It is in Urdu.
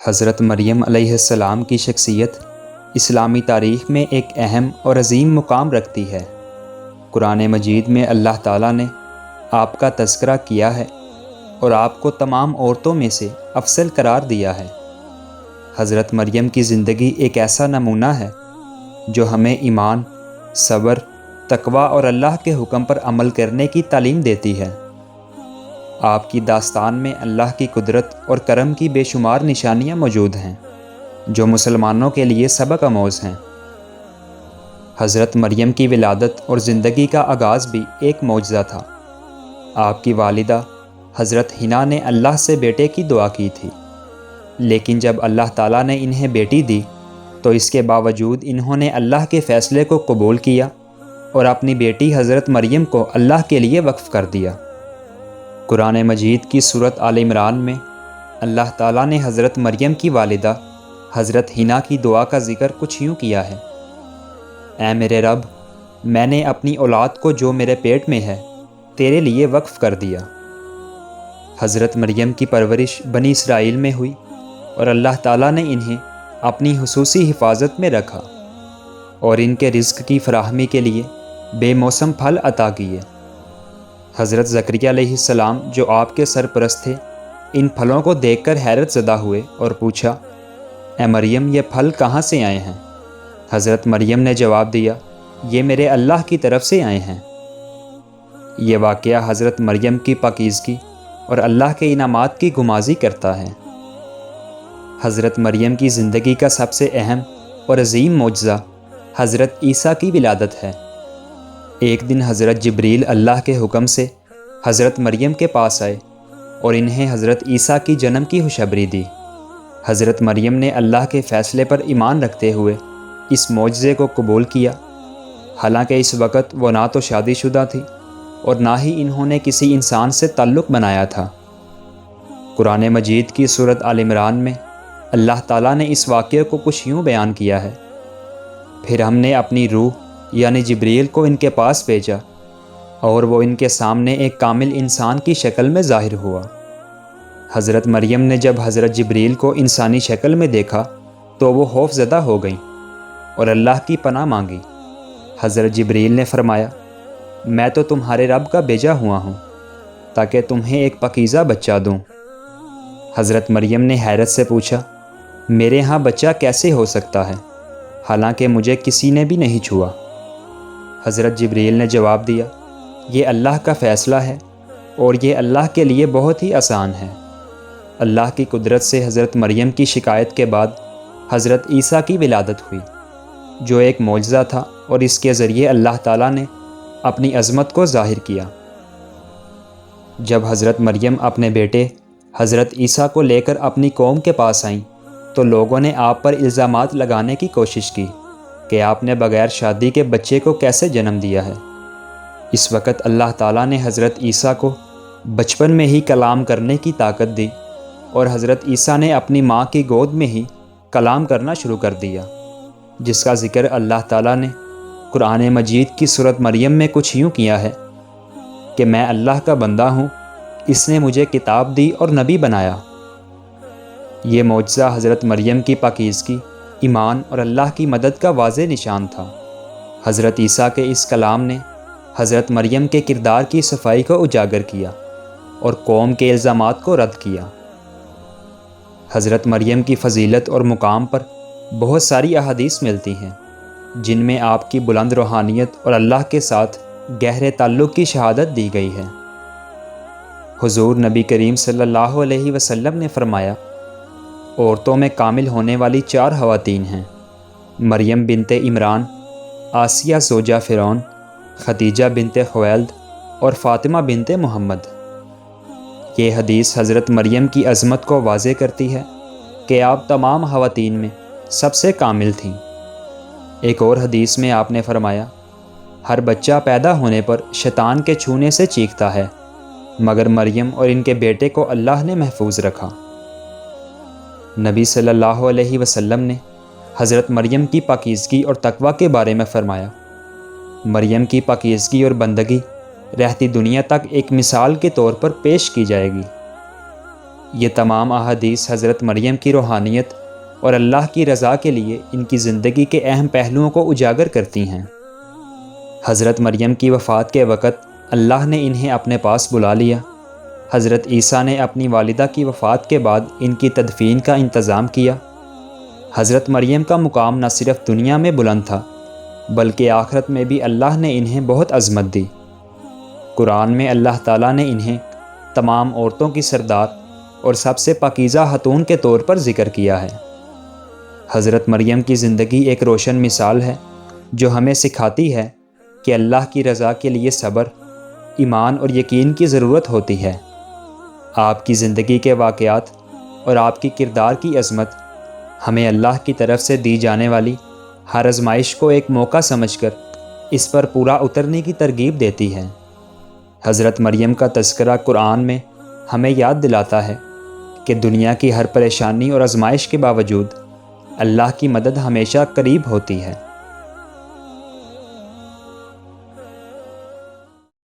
حضرت مریم علیہ السلام کی شخصیت اسلامی تاریخ میں ایک اہم اور عظیم مقام رکھتی ہے۔ قرآن مجید میں اللہ تعالیٰ نے آپ کا تذکرہ کیا ہے اور آپ کو تمام عورتوں میں سے افضل قرار دیا ہے۔ حضرت مریم کی زندگی ایک ایسا نمونہ ہے جو ہمیں ایمان، صبر، تقوی اور اللہ کے حکم پر عمل کرنے کی تعلیم دیتی ہے۔ آپ کی داستان میں اللہ کی قدرت اور کرم کی بے شمار نشانیاں موجود ہیں جو مسلمانوں کے لیے سبق آموز ہیں۔ حضرت مریم کی ولادت اور زندگی کا آغاز بھی ایک معجزہ تھا۔ آپ کی والدہ حضرت حنا نے اللہ سے بیٹے کی دعا کی تھی، لیکن جب اللہ تعالیٰ نے انہیں بیٹی دی تو اس کے باوجود انہوں نے اللہ کے فیصلے کو قبول کیا اور اپنی بیٹی حضرت مریم کو اللہ کے لیے وقف کر دیا۔ قرآن مجید کی سورۃ آل عمران میں اللہ تعالیٰ نے حضرت مریم کی والدہ حضرت حنا کی دعا کا ذکر کچھ یوں کیا ہے: اے میرے رب، میں نے اپنی اولاد کو جو میرے پیٹ میں ہے تیرے لیے وقف کر دیا۔ حضرت مریم کی پرورش بنی اسرائیل میں ہوئی اور اللہ تعالیٰ نے انہیں اپنی خصوصی حفاظت میں رکھا اور ان کے رزق کی فراہمی کے لیے بے موسم پھل عطا کیے۔ حضرت زکریا علیہ السلام جو آپ کے سرپرست تھے، ان پھلوں کو دیکھ کر حیرت زدہ ہوئے اور پوچھا: اے مریم، یہ پھل کہاں سے آئے ہیں؟ حضرت مریم نے جواب دیا: یہ میرے اللہ کی طرف سے آئے ہیں۔ یہ واقعہ حضرت مریم کی پاکیزگی اور اللہ کے انعامات کی گمازی کرتا ہے۔ حضرت مریم کی زندگی کا سب سے اہم اور عظیم معجزہ حضرت عیسیٰ کی ولادت ہے۔ ایک دن حضرت جبریل اللہ کے حکم سے حضرت مریم کے پاس آئے اور انہیں حضرت عیسیٰ کی جنم کی خوشخبری دی۔ حضرت مریم نے اللہ کے فیصلے پر ایمان رکھتے ہوئے اس معجزے کو قبول کیا، حالانکہ اس وقت وہ نہ تو شادی شدہ تھی اور نہ ہی انہوں نے کسی انسان سے تعلق بنایا تھا۔ قرآن مجید کی سورۃ آل عمران میں اللہ تعالیٰ نے اس واقعے کو کچھ یوں بیان کیا ہے: پھر ہم نے اپنی روح یعنی جبریل کو ان کے پاس بھیجا اور وہ ان کے سامنے ایک کامل انسان کی شکل میں ظاہر ہوا۔ حضرت مریم نے جب حضرت جبریل کو انسانی شکل میں دیکھا تو وہ خوف زدہ ہو گئیں اور اللہ کی پناہ مانگی۔ حضرت جبریل نے فرمایا: میں تو تمہارے رب کا بھیجا ہوا ہوں تاکہ تمہیں ایک پاکیزہ بچہ دوں۔ حضرت مریم نے حیرت سے پوچھا: میرے ہاں بچہ کیسے ہو سکتا ہے حالانکہ مجھے کسی نے بھی نہیں چھوا؟ حضرت جبریل نے جواب دیا: یہ اللہ کا فیصلہ ہے اور یہ اللہ کے لیے بہت ہی آسان ہے۔ اللہ کی قدرت سے حضرت مریم کی شکایت کے بعد حضرت عیسیٰ کی ولادت ہوئی، جو ایک معجزہ تھا اور اس کے ذریعے اللہ تعالیٰ نے اپنی عظمت کو ظاہر کیا۔ جب حضرت مریم اپنے بیٹے حضرت عیسیٰ کو لے کر اپنی قوم کے پاس آئیں تو لوگوں نے آپ پر الزامات لگانے کی کوشش کی کہ آپ نے بغیر شادی کے بچے کو کیسے جنم دیا ہے۔ اس وقت اللہ تعالیٰ نے حضرت عیسیٰ کو بچپن میں ہی کلام کرنے کی طاقت دی اور حضرت عیسیٰ نے اپنی ماں کی گود میں ہی کلام کرنا شروع کر دیا، جس کا ذکر اللہ تعالیٰ نے قرآن مجید کی سورۃ مریم میں کچھ یوں کیا ہے کہ میں اللہ کا بندہ ہوں، اس نے مجھے کتاب دی اور نبی بنایا۔ یہ معجزہ حضرت مریم کی پاکیزگی، ایمان اور اللہ کی مدد کا واضح نشان تھا۔ حضرت عیسیٰ کے اس کلام نے حضرت مریم کے کردار کی صفائی کو اجاگر کیا اور قوم کے الزامات کو رد کیا۔ حضرت مریم کی فضیلت اور مقام پر بہت ساری احادیث ملتی ہیں جن میں آپ کی بلند روحانیت اور اللہ کے ساتھ گہرے تعلق کی شہادت دی گئی ہے۔ حضور نبی کریم صلی اللہ علیہ وسلم نے فرمایا: عورتوں میں کامل ہونے والی 4 خواتین ہیں: مریم بنت عمران، آسیہ زوجہ فرعون، خدیجہ بنت خویلد اور فاطمہ بنت محمد۔ یہ حدیث حضرت مریم کی عظمت کو واضح کرتی ہے کہ آپ تمام خواتین میں سب سے کامل تھیں۔ ایک اور حدیث میں آپ نے فرمایا: ہر بچہ پیدا ہونے پر شیطان کے چھونے سے چیختا ہے، مگر مریم اور ان کے بیٹے کو اللہ نے محفوظ رکھا۔ نبی صلی اللہ علیہ وسلم نے حضرت مریم کی پاکیزگی اور تقوی کے بارے میں فرمایا: مریم کی پاکیزگی اور بندگی رہتی دنیا تک ایک مثال کے طور پر پیش کی جائے گی۔ یہ تمام احادیث حضرت مریم کی روحانیت اور اللہ کی رضا کے لیے ان کی زندگی کے اہم پہلوؤں کو اجاگر کرتی ہیں۔ حضرت مریم کی وفات کے وقت اللہ نے انہیں اپنے پاس بلا لیا۔ حضرت عیسیٰ نے اپنی والدہ کی وفات کے بعد ان کی تدفین کا انتظام کیا۔ حضرت مریم کا مقام نہ صرف دنیا میں بلند تھا بلکہ آخرت میں بھی اللہ نے انہیں بہت عظمت دی۔ قرآن میں اللہ تعالیٰ نے انہیں تمام عورتوں کی سردار اور سب سے پاکیزہ خاتون کے طور پر ذکر کیا ہے۔ حضرت مریم کی زندگی ایک روشن مثال ہے جو ہمیں سکھاتی ہے کہ اللہ کی رضا کے لیے صبر، ایمان اور یقین کی ضرورت ہوتی ہے۔ آپ کی زندگی کے واقعات اور آپ کی کردار کی عظمت ہمیں اللہ کی طرف سے دی جانے والی ہر آزمائش کو ایک موقع سمجھ کر اس پر پورا اترنے کی ترغیب دیتی ہے۔ حضرت مریم کا تذکرہ قرآن میں ہمیں یاد دلاتا ہے کہ دنیا کی ہر پریشانی اور آزمائش کے باوجود اللہ کی مدد ہمیشہ قریب ہوتی ہے۔